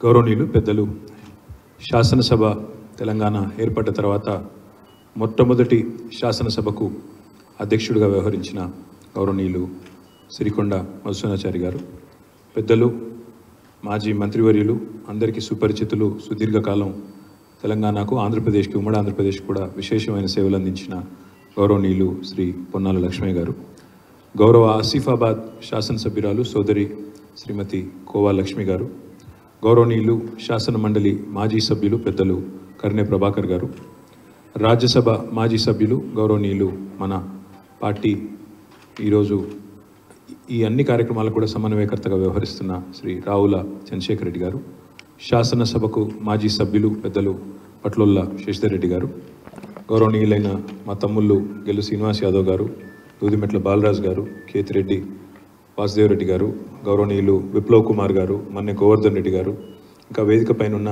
గౌరవనీయులు పెద్దలు శాసనసభ తెలంగాణ ఏర్పడ్డ తర్వాత మొట్టమొదటి శాసనసభకు అధ్యక్షుడిగా వ్యవహరించిన గౌరవనీయులు సిరికొండ మధుసూదనాచారి గారు, పెద్దలు మాజీ మంత్రివర్యులు, అందరికీ సుపరిచితులు, సుదీర్ఘకాలం తెలంగాణకు, ఆంధ్రప్రదేశ్కి, ఉమ్మడి ఆంధ్రప్రదేశ్ కూడా విశేషమైన సేవలు అందించిన గౌరవనీయులు శ్రీ పొన్నాల లక్ష్మయ్య గారు, గౌరవ ఆసిఫాబాద్ శాసనసభ్యురాలు సోదరి శ్రీమతి కోవా లక్ష్మి గారు, గౌరవనీయులు శాసన మండలి మాజీ సభ్యులు పెద్దలు కర్నె ప్రభాకర్ గారు, రాజ్యసభ మాజీ సభ్యులు గౌరవనీయులు మన పార్టీ ఈరోజు ఈ అన్ని కార్యక్రమాలకు కూడా సమన్వయకర్తగా వ్యవహరిస్తున్న శ్రీ రావుల చంద్రశేఖర్ రెడ్డి గారు, శాసనసభకు మాజీ సభ్యులు పెద్దలు పట్లొల్ల శశిధర్ రెడ్డి గారు, గౌరవనీయులైన మా తమ్ముళ్ళు గెల్లు శ్రీనివాస్ యాదవ్ గారు, దూదిమెట్ల బాలరాజ్ గారు, కేతిరెడ్డి వాసుదేవరెడ్డి గారు, గౌరవనీయులు విప్లవ్ కుమార్ గారు, మన్నె గోవర్ధన్ రెడ్డి గారు, ఇంకా వేదిక పైన ఉన్న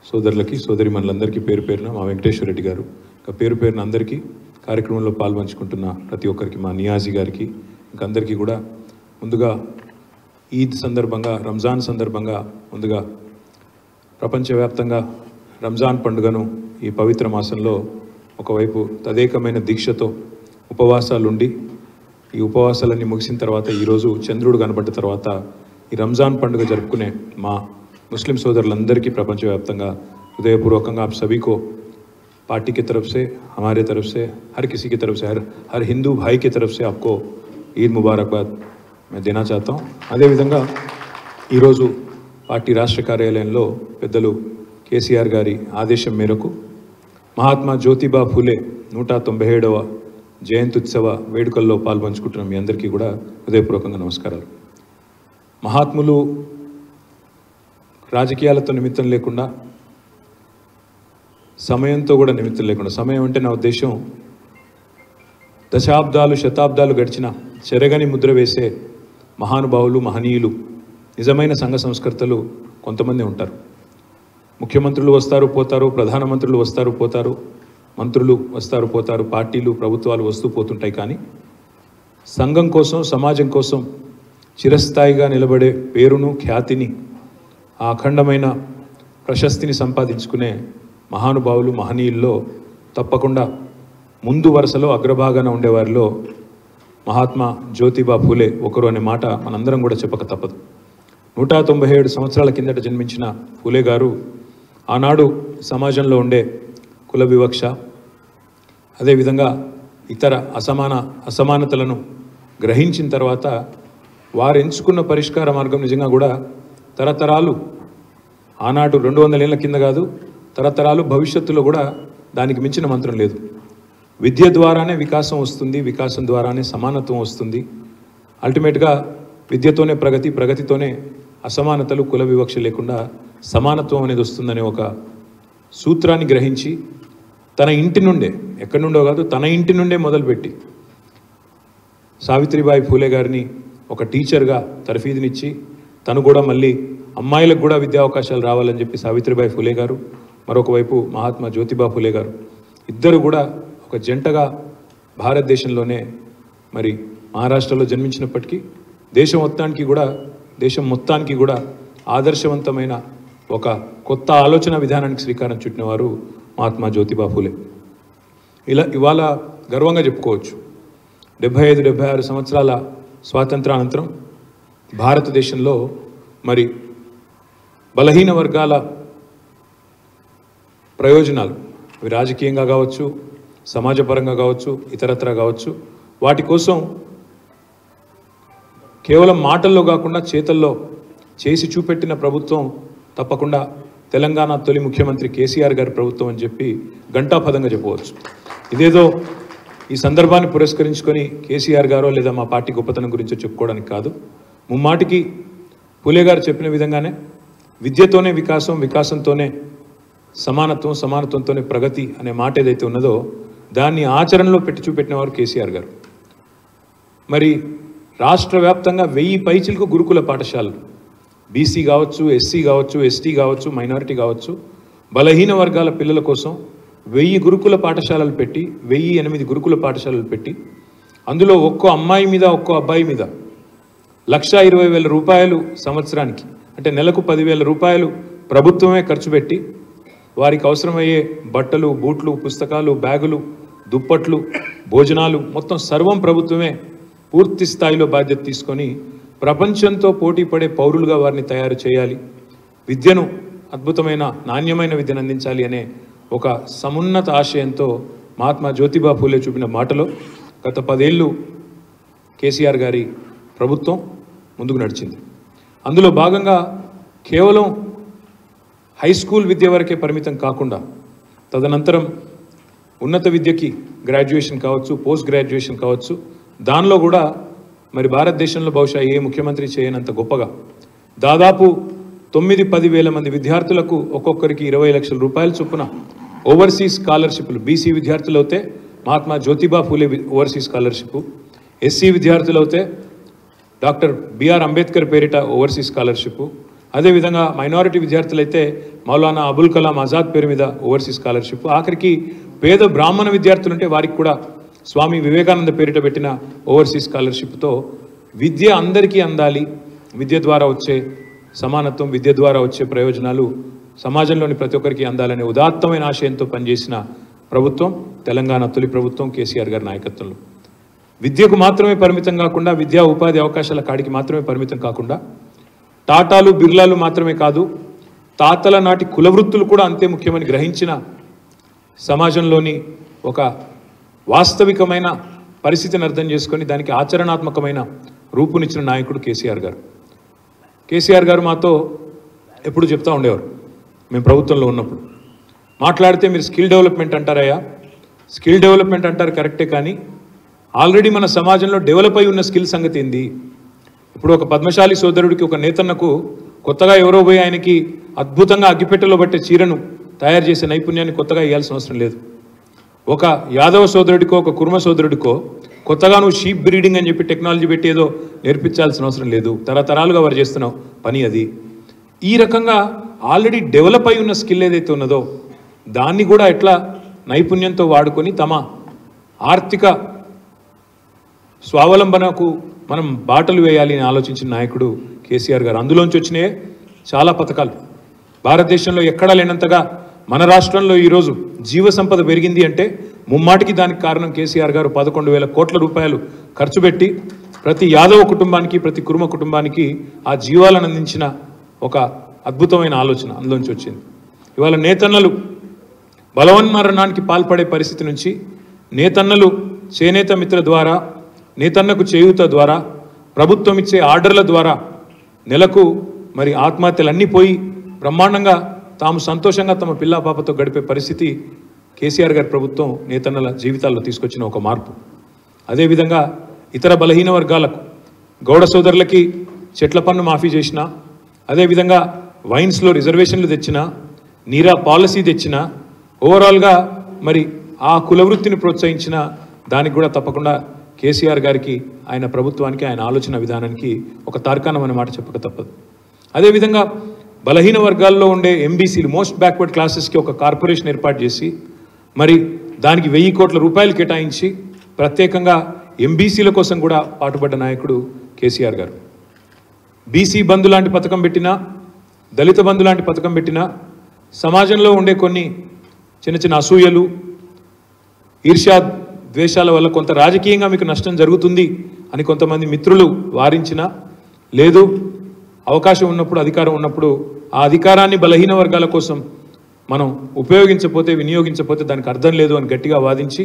సోదరులకి సోదరిమణులందరికీ పేరు పేరున, మా వెంకటేశ్వర రెడ్డి గారు, ఇంకా పేరు పేరున అందరికీ, కార్యక్రమంలో పాల్పంచుకుంటున్న ప్రతి ఒక్కరికి, మా నియాజీ గారికి, ఇంకా అందరికీ కూడా ముందుగా ఈద్ సందర్భంగా, రంజాన్ సందర్భంగా ముందుగా ప్రపంచవ్యాప్తంగా రంజాన్ పండుగను ఈ పవిత్ర మాసంలో ఒకవైపు తదేకమైన దీక్షతో ఉపవాసాలుండి, ఈ ఉపవాసాలన్నీ ముగిసిన తర్వాత ఈరోజు చంద్రుడు కనబడ్డ తర్వాత ఈ రంజాన్ పండుగ జరుపుకునే మా ముస్లిం సోదరులందరికీ ప్రపంచవ్యాప్తంగా హృదయపూర్వకంగా आप सभी को पार्टी की तरफ से, हमारे तरफ से, हर किसी की तरफ से, हर हिंदू भाई की तरफ से आपको ईद मुबारकबाद मैं देना चाहता हूँ। అదేవిధంగా ఈరోజు పార్టీ రాష్ట్ర కార్యాలయంలో పెద్దలు కేసీఆర్ గారి ఆదేశం మేరకు మహాత్మా జ్యోతిబా ఫూలే 197వ జయంత్యుత్సవ వేడుకల్లో పాల్పంచుకుంటున్న మీ అందరికీ కూడా హృదయపూర్వకంగా నమస్కారాలు। మహాత్ములు రాజకీయాలతో నిమిత్తం లేకుండా, సమయంతో కూడా నిమిత్తం లేకుండా, సమయం అంటే నా ఉద్దేశం దశాబ్దాలు శతాబ్దాలు గడిచిన చెరగని ముద్ర వేసే మహానుభావులు, మహనీయులు, నిజమైన సంఘ సంస్కర్తలు కొంతమంది ఉంటారు। ముఖ్యమంత్రులు వస్తారు పోతారు, ప్రధానమంత్రులు వస్తారు పోతారు, మంత్రులు వస్తారు పోతారు, పార్టీలు ప్రభుత్వాలు వస్తూ పోతుంటాయి, కానీ సంఘం కోసం, సమాజం కోసం చిరస్థాయిగా నిలబడే పేరును, ఖ్యాతిని, ఆ అఖండమైన ప్రశస్తిని సంపాదించుకునే మహానుభావులు, మహనీయుల్లో తప్పకుండా ముందు వరుసలో అగ్రభాగాన ఉండేవారిలో మహాత్మా జ్యోతిబా ఫూలే ఒకరు అనే మాట మనందరం కూడా చెప్పక తప్పదు। 197 సంవత్సరాల కిందట జన్మించిన ఫూలే గారు ఆనాడు సమాజంలో ఉండే కుల వివక్ష, అదేవిధంగా ఇతర అసమానతలను గ్రహించిన తర్వాత వారు ఎంచుకున్న పరిష్కార మార్గం నిజంగా కూడా తరతరాలు, ఆనాడు 200 ఏళ్ల కింద కాదు, తరతరాలు భవిష్యత్తులో కూడా దానికి మించిన మంత్రం లేదు। విద్య ద్వారానే వికాసం వస్తుంది, వికాసం ద్వారానే సమానత్వం వస్తుంది, అల్టిమేట్గా విద్యతోనే ప్రగతి, ప్రగతితోనే అసమానతలు, కుల వివక్ష లేకుండా సమానత్వం అనేది వస్తుందనే ఒక సూత్రాన్ని గ్రహించి తన ఇంటి నుండే, ఎక్కడి నుండో కాదు, తన ఇంటి నుండే మొదలుపెట్టి సావిత్రిబాయి ఫూలే గారిని ఒక టీచర్గా తర్ఫీదునిచ్చి, తను కూడా మళ్ళీ అమ్మాయిలకు కూడా విద్యా అవకాశాలు రావాలని చెప్పి సావిత్రిబాయి ఫూలే గారు, మరొకవైపు మహాత్మా జ్యోతిబా ఫూలే గారు ఇద్దరు కూడా ఒక జంటగా భారతదేశంలోనే, మరి మహారాష్ట్రలో జన్మించినప్పటికీ దేశం మొత్తానికి కూడా ఆదర్శవంతమైన ఒక కొత్త ఆలోచన విధానానికి శ్రీకారం చుట్టినవారు మహాత్మా జ్యోతిబా ఫూలే। ఇవాళ గర్వంగా చెప్పుకోవచ్చు, 75-76 సంవత్సరాల స్వాతంత్రానంతరం భారతదేశంలో మరి బలహీన వర్గాల ప్రయోజనాలు, అవి రాజకీయంగా కావచ్చు, సమాజపరంగా కావచ్చు, ఇతరత్రా కావచ్చు, వాటి కోసం కేవలం మాటల్లో కాకుండా చేతల్లో చేసి చూపెట్టిన ప్రభుత్వం తప్పకుండా తెలంగాణ తొలి ముఖ్యమంత్రి కేసీఆర్ గారి ప్రభుత్వం అని చెప్పి ఘంటాపదంగా చెప్పవచ్చు। ఇదేదో ఈ సందర్భాన్ని పురస్కరించుకొని కేసీఆర్ గారో లేదా మా పార్టీ గొప్పతనం గురించో చెప్పుకోవడానికి కాదు, ముమ్మాటికి ఫూలే గారు చెప్పిన విధంగానే విద్యతోనే వికాసం, వికాసంతోనే సమానత్వం, సమానత్వంతోనే ప్రగతి అనే మాట ఏదైతే ఉన్నదో దాన్ని ఆచరణలో పెట్టి చూపెట్టిన వారు కేసీఆర్ గారు। మరి రాష్ట్ర వ్యాప్తంగా 1000 పైచిలకు గురుకుల పాఠశాలలు, బీసీ కావచ్చు, ఎస్సీ కావచ్చు, ఎస్టీ కావచ్చు, మైనారిటీ కావచ్చు, బలహీన వర్గాల పిల్లల కోసం 1000 గురుకుల పాఠశాలలు పెట్టి, 1008 గురుకుల పాఠశాలలు పెట్టి, అందులో ఒక్కో అమ్మాయి మీద, ఒక్కో అబ్బాయి మీద 1,20,000 రూపాయలు సంవత్సరానికి, అంటే నెలకు 10,000 రూపాయలు ప్రభుత్వమే ఖర్చు పెట్టి వారికి అవసరమయ్యే బట్టలు, బూట్లు, పుస్తకాలు, బ్యాగులు, దుప్పట్లు, భోజనాలు మొత్తం సర్వం ప్రభుత్వమే పూర్తి స్థాయిలో బాధ్యత తీసుకొని ప్రపంచంతో పోటీ పడే పౌరులుగా వారిని తయారు చేయాలి, విద్యను అద్భుతమైన నాణ్యమైన విద్యను అందించాలి అనే ఒక సమున్నత ఆశయంతో మహాత్మా జ్యోతిబా ఫూలే చూపిన మాటలో గత 10 ఏళ్ళు కేసీఆర్ గారి ప్రభుత్వం ముందుకు నడిచింది. అందులో భాగంగా కేవలం హై స్కూల్ విద్య వరకే పరిమితం కాకుండా తదనంతరం ఉన్నత విద్యకి గ్రాడ్యుయేషన్ కావచ్చు, పోస్ట్ గ్రాడ్యుయేషన్ కావచ్చు, దానిలో కూడా మరి భారతదేశంలో బహుశా ఏ ముఖ్యమంత్రి చేయనంత గొప్పగా దాదాపు 9-10 వేల మంది విద్యార్థులకు ఒక్కొక్కరికి 20 లక్షల రూపాయల చొప్పున ఓవర్సీస్ స్కాలర్షిప్లు, బీసీ విద్యార్థులు అయితే Mahatma Jyotiba Phule overseas scholarship, SC విద్యార్థులు అయితే డాక్టర్ బిఆర్ అంబేద్కర్ పేరిట ఓవర్సీస్ స్కాలర్షిప్, అదేవిధంగా మైనారిటీ విద్యార్థులైతే మౌలానా అబుల్ కలాం ఆజాద్ పేరు మీద ఓవర్సీస్ స్కాలర్షిప్, ఆఖరికి పేద బ్రాహ్మణ విద్యార్థులుంటే వారికి కూడా స్వామి వివేకానంద పేరిట పెట్టిన ఓవర్సీస్ స్కాలర్షిప్తో విద్య అందరికీ అందాలి, విద్య ద్వారా వచ్చే సమానత్వం, విద్య ద్వారా వచ్చే ప్రయోజనాలు సమాజంలోని ప్రతి ఒక్కరికి అందాలనే ఉదాత్తమైన ఆశయంతో పనిచేసిన ప్రభుత్వం తెలంగాణ తొలి ప్రభుత్వం కేసీఆర్ గారి నాయకత్వంలో. విద్యకు మాత్రమే పరిమితం కాకుండా, విద్యా ఉపాధి అవకాశాల కాడికి మాత్రమే పరిమితం కాకుండా, టాటాలు, బిర్లాలు మాత్రమే కాదు, తాతల నాటి కులవృత్తులు కూడా అంతే ముఖ్యమని గ్రహించిన సమాజంలోని ఒక వాస్తవికమైన పరిస్థితిని అర్థం చేసుకొని దానికి ఆచరణాత్మకమైన రూపునిచ్చిన నాయకుడు కేసీఆర్ గారు. కేసీఆర్ గారు మాతో ఎప్పుడు చెప్తూ ఉండేవారు, మేము ప్రభుత్వంలో ఉన్నప్పుడు మాట్లాడితే మీరు స్కిల్ డెవలప్మెంట్ అంటారయ్యా, స్కిల్ డెవలప్మెంట్ అంటారు కరెక్టే, కానీ ఆల్రెడీ మన సమాజంలో డెవలప్ అయి ఉన్న స్కిల్ సంగతి ఏంది? ఇప్పుడు ఒక పద్మశాలి సోదరుడికి, ఒక నేతన్నకు కొత్తగా ఎవరో పోయి ఆయనకి అద్భుతంగా అగ్గిపెట్టెలో పట్టే చీరను తయారు చేసే నైపుణ్యాన్ని కొత్తగా ఇవ్వాల్సిన అవసరం లేదు. ఒక యాదవ సోదరుడికో, ఒక కుర్మ సోదరుడికో కొత్తగా నువ్వు షీప్ బ్రీడింగ్ అని చెప్పి టెక్నాలజీ పెట్టి ఏదో నేర్పించాల్సిన అవసరం లేదు. తరతరాలుగా వారు చేస్తున్నావు పని అది. ఈ రకంగా ఆల్రెడీ డెవలప్ అయి ఉన్న స్కిల్ ఏదైతే ఉన్నదో దాన్ని కూడా ఎట్లా నైపుణ్యంతో వాడుకొని తమ ఆర్థిక స్వావలంబనకు మనం బాటలు వేయాలి అని ఆలోచించిన నాయకుడు కేసీఆర్ గారు. అందులోంచి వచ్చినాయే చాలా పథకాలు. భారతదేశంలో ఎక్కడా లేనంతగా మన రాష్ట్రంలో ఈరోజు జీవ సంపద పెరిగింది అంటే ముమ్మాటికి దానికి కారణం కేసీఆర్ గారు 11,000 కోట్ల రూపాయలు ఖర్చు పెట్టి ప్రతి యాదవ కుటుంబానికి, ప్రతి కుర్మ కుటుంబానికి ఆ జీవాలను అందించిన ఒక అద్భుతమైన ఆలోచన అందులోంచి వచ్చింది. ఇవాళ నేతన్నలు బలవన్మరణానికి పాల్పడే పరిస్థితి నుంచి నేతన్నలు చేనేత మిత్ర ద్వారా, నేతన్నకు చేయూత ద్వారా, ప్రభుత్వం ఇచ్చే ఆర్డర్ల ద్వారా నెలకు మరి ఆత్మహత్యలన్నీ పోయి బ్రహ్మాండంగా తాము సంతోషంగా తమ పిల్లా పాపతో గడిపే పరిస్థితి కేసీఆర్ గారి ప్రభుత్వం నేతన్నల జీవితాల్లో తీసుకొచ్చిన ఒక మార్పు. అదేవిధంగా ఇతర బలహీన వర్గాలకు, గౌడ సోదరులకి చెట్ల పన్ను మాఫీ చేసిన, అదేవిధంగా వైన్స్లో రిజర్వేషన్లు తెచ్చిన, నీరా పాలసీ తెచ్చిన, ఓవరాల్గా మరి ఆ కులవృత్తిని ప్రోత్సహించిన దానికి కూడా తప్పకుండా కేసీఆర్ గారికి, ఆయన ప్రభుత్వానికి, ఆయన ఆలోచన విధానానికి ఒక తార్కాణం అనే మాట చెప్పక తప్పదు. అదేవిధంగా బలహీన వర్గాల్లో ఉండే ఎంబీసీలు, మోస్ట్ బ్యాక్వర్డ్ క్లాసెస్కి ఒక కార్పొరేషన్ ఏర్పాటు చేసి మరి దానికి 1000 కోట్ల రూపాయలు కేటాయించి ప్రత్యేకంగా ఎంబీసీల కోసం కూడా పాటుపడ్డ నాయకుడు కేసీఆర్ గారు. బీసీ బంధు లాంటి పథకం పెట్టినా, దళిత బంధు లాంటి పథకం పెట్టినా సమాజంలో ఉండే కొన్ని చిన్న చిన్న అసూయలు, ఈర్ష్యా ద్వేషాల వల్ల కొంత రాజకీయంగా మీకు నష్టం జరుగుతుంది అని కొంతమంది మిత్రులు వారించినా, లేదు అవకాశం ఉన్నప్పుడు, అధికారం ఉన్నప్పుడు ఆ అధికారాన్ని బలహీన వర్గాల కోసం మనం ఉపయోగించకపోతే, వినియోగించకపోతే దానికి అర్థం లేదు అని గట్టిగా వాదించి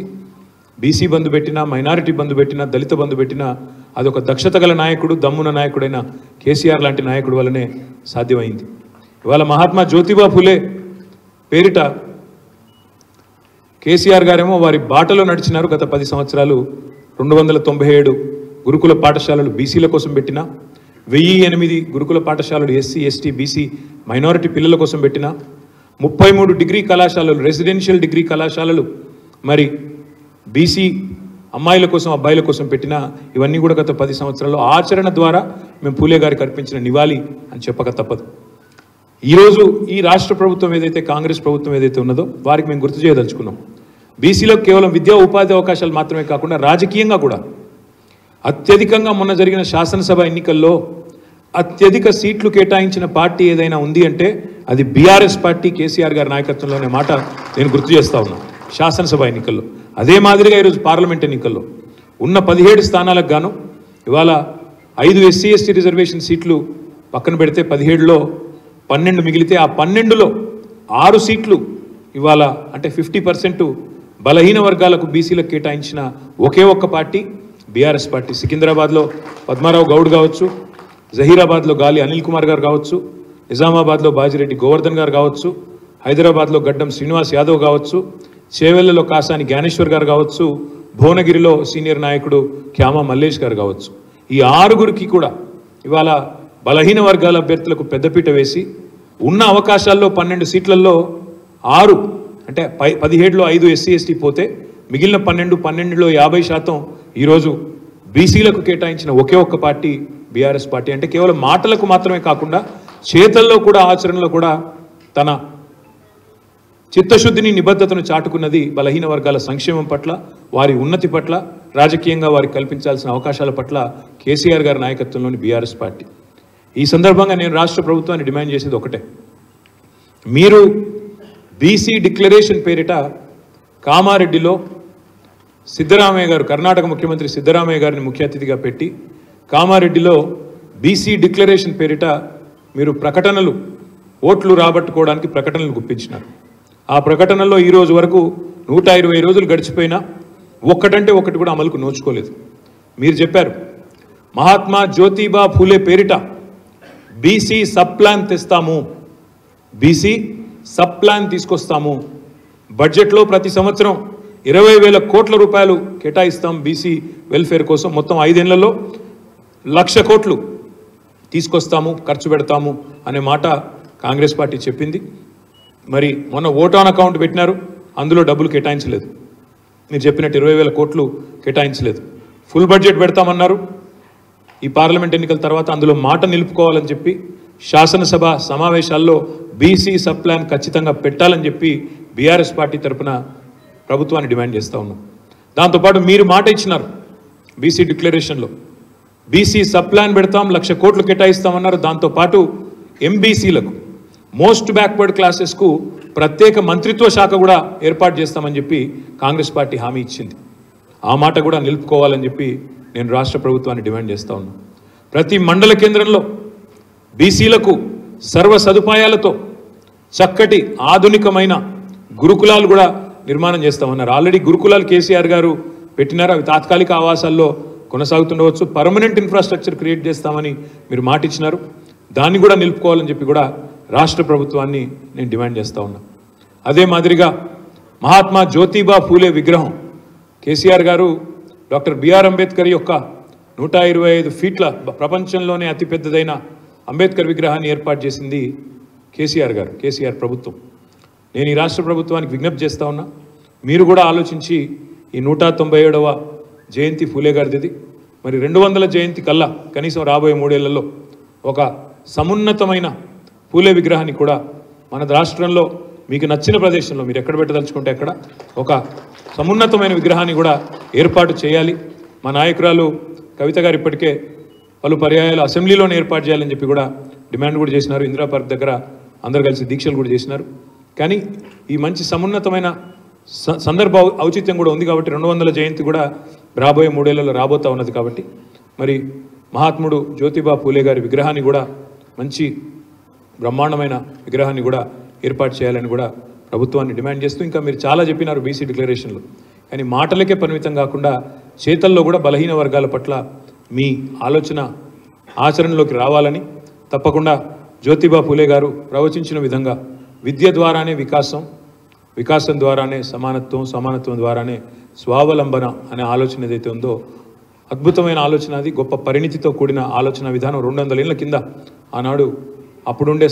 బీసీ బంధు పెట్టినా, మైనారిటీ బంధు పెట్టినా, దళిత బంధు పెట్టినా అదొక దక్షత గల నాయకుడు, దమ్మున నాయకుడైన కేసీఆర్ లాంటి నాయకుడు వల్లనే సాధ్యమైంది. ఇవాళ మహాత్మా జ్యోతిబా ఫూలే పేరిట కేసీఆర్ గారేమో వారి బాటలో నడిచినారు. గత 10 సంవత్సరాలు 297 గురుకుల పాఠశాలలు బీసీల కోసం పెట్టిన, 1008 గురుకుల పాఠశాలలు ఎస్సీ, ఎస్టీ, బీసీ, మైనారిటీ పిల్లల కోసం పెట్టిన, 33 డిగ్రీ కళాశాలలు, రెసిడెన్షియల్ డిగ్రీ కళాశాలలు మరి బీసీ అమ్మాయిల కోసం, అబ్బాయిల కోసం పెట్టిన, ఇవన్నీ కూడా గత 10 సంవత్సరాల్లో ఆచరణ ద్వారా మేము పూలే గారికి అర్పించిన నివాళి అని చెప్పక తప్పదు. ఈరోజు ఈ రాష్ట్ర ప్రభుత్వం ఏదైతే, కాంగ్రెస్ ప్రభుత్వం ఏదైతే ఉన్నదో వారికి మేము గుర్తు చేయదలుచుకున్నాం. బీసీలో కేవలం విద్యా ఉపాధి అవకాశాలు మాత్రమే కాకుండా రాజకీయంగా కూడా అత్యధికంగా మొన్న జరిగిన శాసనసభ ఎన్నికల్లో అత్యధిక సీట్లు కేటాయించిన పార్టీ ఏదైనా ఉంది అంటే అది బీఆర్ఎస్ పార్టీ కేసీఆర్ గారి నాయకత్వంలోనే మాట నేను గుర్తు చేస్తా ఉన్నా. శాసనసభ ఎన్నికల్లో అదే మాదిరిగా ఈరోజు పార్లమెంట్ ఎన్నికల్లో ఉన్న 17 స్థానాలకు గాను ఇవాళ 5 SC ST రిజర్వేషన్ సీట్లు పక్కన పెడితే 17లో 12 మిగిలితే ఆ 12లో 6 సీట్లు ఇవాళ అంటే 50% బలహీన వర్గాలకు బీసీలకు కేటాయించిన ఒకే ఒక్క పార్టీ బీఆర్ఎస్ పార్టీ. సికింద్రాబాద్లో పద్మారావు గౌడ్ కావచ్చు, జహీరాబాద్లో గాలి అనిల్ కుమార్ గారు కావచ్చు, నిజామాబాద్లో బాజిరెడ్డి గోవర్ధన్ గారు కావచ్చు, హైదరాబాద్లో గడ్డం శ్రీనివాస్ యాదవ్ కావచ్చు, చేవెళ్లలో కాసాని జ్ఞానేశ్వర్ గారు కావచ్చు, భువనగిరిలో సీనియర్ నాయకుడు క్యామా మల్లేష్ గారు కావచ్చు. ఈ 6గురికి కూడా ఇవాళ బలహీన వర్గాల అభ్యర్థులకు పెద్దపీట వేసి ఉన్న అవకాశాల్లో 12 సీట్లలో 6 అంటే 17లో 5 SC ST పోతే మిగిలిన 12లో 50% ఈరోజు బీసీలకు కేటాయించిన ఒకే ఒక్క పార్టీ బీఆర్ఎస్ పార్టీ. అంటే కేవలం మాటలకు మాత్రమే కాకుండా చేతల్లో కూడా ఆచరణలో కూడా తన చిత్తశుద్ధిని నిబద్ధతను చాటుకున్నది బలహీన వర్గాల సంక్షేమం పట్ల, వారి ఉన్నతి పట్ల, రాజకీయంగా వారికి కల్పించాల్సిన అవకాశాల పట్ల కేసీఆర్ గారి నాయకత్వంలోని బీఆర్ఎస్ పార్టీ. ఈ సందర్భంగా నేను రాష్ట్ర ప్రభుత్వాన్ని డిమాండ్ చేసేది ఒకటే, మీరు బీసీ డిక్లరేషన్ పేరిట కామారెడ్డిలో సిద్ధరామయ్య గారు, కర్ణాటక ముఖ్యమంత్రి సిద్ధరామయ్య గారిని ముఖ్య అతిథిగా పెట్టి కామారెడ్డిలో బీసీ డిక్లరేషన్ పేరిట మీరు ప్రకటనలు, ఓట్లు రాబట్టుకోవడానికి ప్రకటనలు గుప్పించినారు. ఆ ప్రకటనల్లో ఈరోజు వరకు 120 రోజులు గడిచిపోయినా ఒక్కటంటే ఒకటి కూడా అమలుకు నోచుకోలేదు. మీరు చెప్పారు మహాత్మా జ్యోతిబా ఫూలే పేరిట బీసీ సబ్ ప్లాన్ తెస్తాము, బీసీ సబ్ ప్లాన్ తీసుకొస్తాము, బడ్జెట్లో ప్రతి సంవత్సరం 20,000 కోట్ల రూపాయలు కేటాయిస్తాం బీసీ వెల్ఫేర్ కోసం, మొత్తం 5 ఏళ్లలో 1,00,000 కోట్లు తీసుకొస్తాము, ఖర్చు పెడతాము అనే మాట కాంగ్రెస్ పార్టీ చెప్పింది. మరి మొన్న ఓట్ ఆన్ అకౌంట్ పెట్టినారు, అందులో డబ్బులు కేటాయించలేదు. మీరు చెప్పినట్టు 20,000 కోట్లు కేటాయించలేదు. Full budget పెడతామన్నారు. ఈ పార్లమెంట్ ఎన్నికల తర్వాత అందులో మాట నిలుపుకోవాలని చెప్పి శాసనసభ సమావేశాల్లో బీసీ సబ్ ప్లాన్ ఖచ్చితంగా పెట్టాలని చెప్పి బీఆర్ఎస్ పార్టీ తరఫున ప్రభుత్వాన్ని డిమాండ్ చేస్తూ ఉన్నాం. దాంతోపాటు మీరు మాట ఇచ్చినారు బీసీ డిక్లరేషన్లో, బీసీ సబ్ ప్లాన్ పెడతాం, 1,00,000 కోట్లు కేటాయిస్తామన్నారు. దాంతోపాటు ఎంబీసీలకు, మోస్ట్ బ్యాక్వర్డ్ క్లాసెస్కు ప్రత్యేక మంత్రిత్వ శాఖ కూడా ఏర్పాటు చేస్తామని చెప్పి కాంగ్రెస్ పార్టీ హామీ ఇచ్చింది. ఆ మాట కూడా నిలుపుకోవాలని చెప్పి నేను రాష్ట్ర ప్రభుత్వాన్ని డిమాండ్ చేస్తూ ఉన్నాను. ప్రతి మండల కేంద్రంలో బీసీలకు సర్వ సదుపాయాలతో చక్కటి ఆధునికమైన గురుకులాలు కూడా నిర్మాణం చేస్తామన్నారు. ఆల్రెడీ గురుకులాలు కేసీఆర్ గారు పెట్టినారు, అవి తాత్కాలిక ఆవాసాల్లో కొనసాగుతుండవచ్చు. పర్మనెంట్ ఇన్ఫ్రాస్ట్రక్చర్ క్రియేట్ చేస్తామని మీరు మాట ఇచ్చినారు, దాన్ని కూడా నిలుపుకోవాలని చెప్పి కూడా రాష్ట్ర ప్రభుత్వాన్ని నేను డిమాండ్ చేస్తూ ఉన్నా. అదే మాదిరిగా మహాత్మా జ్యోతిబా ఫూలే విగ్రహం కేసీఆర్ గారు డాక్టర్ బిఆర్ అంబేద్కర్ యొక్క 125 ఫీట్ల ప్రపంచంలోనే అతిపెద్దదైన అంబేద్కర్ విగ్రహాన్ని ఏర్పాటు చేసింది కేసీఆర్ గారు, కేసీఆర్ ప్రభుత్వం. నేను ఈ రాష్ట్ర ప్రభుత్వానికి విజ్ఞప్తి చేస్తూ ఉన్నా, మీరు కూడా ఆలోచించి ఈ 197వ జయంతి ఫూలే గారిది, మరి 200 జయంతి కల్లా కనీసం రాబోయే 3 ఏళ్లలో ఒక సమున్నతమైన ఫూలే విగ్రహాన్ని కూడా మన రాష్ట్రంలో మీకు నచ్చిన ప్రదేశంలో మీరు ఎక్కడ పెట్టదలుచుకుంటే అక్కడ ఒక సమున్నతమైన విగ్రహాన్ని కూడా ఏర్పాటు చేయాలి. మా నాయకురాలు కవిత గారు ఇప్పటికే పలు పర్యాయాలు అసెంబ్లీలోనే ఏర్పాటు చేయాలని చెప్పి కూడా డిమాండ్ కూడా చేసినారు. ఇందిరా పార్క్ దగ్గర అందరు కలిసి దీక్షలు కూడా చేసినారు. కానీ ఈ మంచి సమున్నతమైన సందర్భ ఔచిత్యం కూడా ఉంది కాబట్టి 200 జయంతి కూడా రాబోయే 3 ఏళ్లలో రాబోతా ఉన్నది కాబట్టి మరి మహాత్ముడు జ్యోతిబా ఫూలే గారి విగ్రహాన్ని కూడా మంచి బ్రహ్మాండమైన విగ్రహాన్ని కూడా ఏర్పాటు చేయాలని కూడా ప్రభుత్వాన్ని డిమాండ్ చేస్తూ, ఇంకా మీరు చాలా చెప్పినారు బీసీ డిక్లరేషన్లో, కానీ మాటలకే పరిమితం కాకుండా చేతల్లో కూడా బలహీన వర్గాల పట్ల మీ ఆలోచన ఆచరణలోకి రావాలని, తప్పకుండా జ్యోతిబా ఫూలే గారు ప్రవచించిన విధంగా విద్య ద్వారానే వికాసం, వికాసం ద్వారానే సమానత్వం, సమానత్వం ద్వారానే స్వావలంబన అనే ఆలోచన ఏదైతే ఉందో అద్భుతమైన ఆలోచన, అది గొప్ప పరిణితితో కూడిన ఆలోచన విధానం. 200 ఏళ్ల కింద ఆనాడు అప్పుడుండే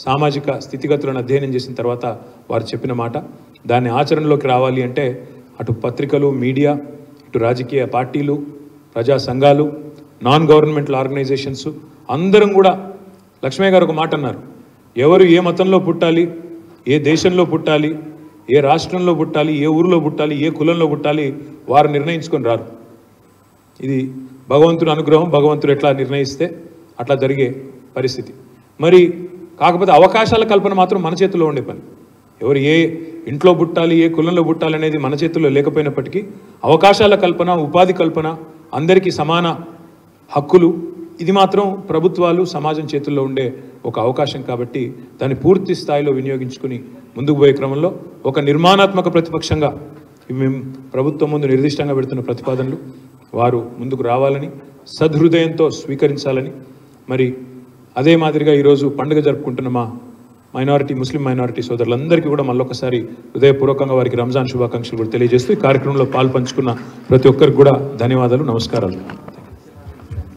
సామాజిక స్థితిగతులను అధ్యయనం చేసిన తర్వాత వారు చెప్పిన మాట, దాన్ని ఆచరణలోకి రావాలి అంటే అటు పత్రికలు, మీడియా, ఇటు రాజకీయ పార్టీలు, ప్రజా సంఘాలు, నాన్ గవర్నమెంటల్ ఆర్గనైజేషన్స్ అందరం కూడా, లక్ష్మయ్య గారు ఒక మాట అన్నారు, ఎవరు ఏ మతంలో పుట్టాలి, ఏ దేశంలో పుట్టాలి, ఏ రాష్ట్రంలో పుట్టాలి, ఏ ఊరిలో పుట్టాలి, ఏ కులంలో పుట్టాలి వారు నిర్ణయించుకొని రారు. ఇది భగవంతుడి అనుగ్రహం, భగవంతుడు ఎట్లా నిర్ణయిస్తే అట్లా జరిగే పరిస్థితి. మరి కాకపోతే అవకాశాల కల్పన మాత్రం మన చేతిలో ఉండే పని. ఎవరు ఏ ఇంట్లో పుట్టాలి, ఏ కులంలో పుట్టాలి అనేది మన చేతుల్లో లేకపోయినప్పటికీ అవకాశాల కల్పన, ఉపాధి కల్పన, అందరికీ సమాన హక్కులు, ఇది మాత్రం ప్రభుత్వాలు, సమాజం చేతుల్లో ఉండే ఒక అవకాశం. కాబట్టి దాన్ని పూర్తి స్థాయిలో వినియోగించుకుని ముందుకు పోయే క్రమంలో ఒక నిర్మాణాత్మక ప్రతిపక్షంగా ఇవి మేము ప్రభుత్వం ముందు నిర్దిష్టంగా పెడుతున్న ప్రతిపాదనలు వారు ముందుకు రావాలని, సదృదయంతో స్వీకరించాలని, మరి అదే మాదిరిగా ఈరోజు పండుగ జరుపుకుంటున్న మా ముస్లిం మైనారిటీ సోదరులందరికీ కూడా మళ్ళొకసారి హృదయపూర్వకంగా వారికి రంజాన్ శుభాకాంక్షలు కూడా తెలియజేస్తూ ఈ కార్యక్రమంలో పాల్పంచుకున్న ప్రతి ఒక్కరికి కూడా ధన్యవాదాలు, నమస్కారాలు.